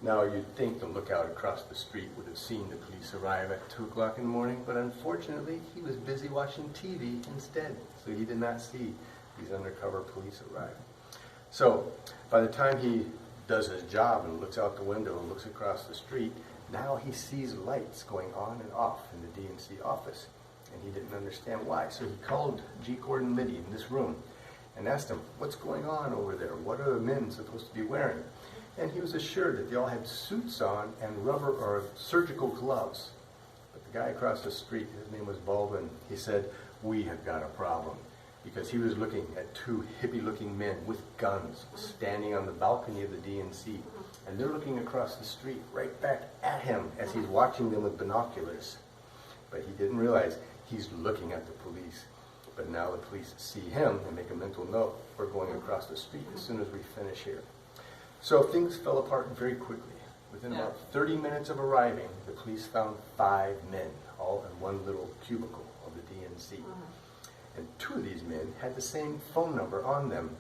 Now, you'd think the lookout across the street would have seen the police arrive at 2 o'clock in the morning, but unfortunately, he was busy watching TV instead, so he did not see these undercover police arrive. So, by the time he does his job and looks out the window and looks across the street, now he sees lights going on and off in the D&C office, and he didn't understand why. So he called G. Gordon Liddy in this room and asked him, "What's going on over there? What are the men supposed to be wearing?" And he was assured that they all had suits on and rubber or surgical gloves. But the guy across the street, his name was Baldwin, he said, "We have got a problem," because he was looking at two hippie-looking men with guns standing on the balcony of the D&C, and they're looking across the street right back at him as he's watching them with binoculars. But he didn't realize he's looking at the police. But now the police see him and make a mental note, "We're going across the street as soon as we finish here." So things fell apart very quickly. Within about 30 minutes of arriving, the police found 5 men, all in one little cubicle of the DNC. And 2 of these men had the same phone number on them.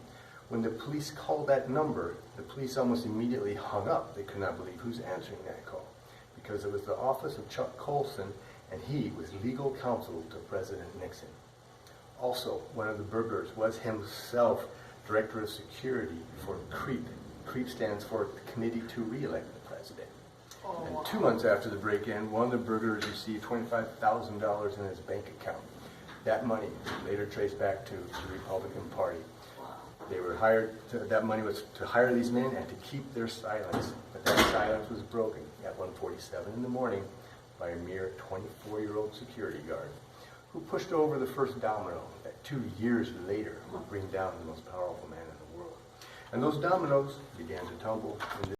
When the police called that number, the police almost immediately hung up. They could not believe who's answering that call, because it was the office of Chuck Colson, and he was legal counsel to President Nixon. Also, one of the burglars was himself director of security for CREEP. CREEP stands for the Committee to Re-elect the President. And 2 months after the break-in, one of the burglars received $25,000 in his bank account. That money later traced back to the Republican Party. They were hired, that money was to hire these men and to keep their silence. But that silence was broken at 1:47 in the morning by a mere 24-year-old security guard who pushed over the first domino that 2 years later would bring down the most powerful man in the world. And those dominoes began to tumble in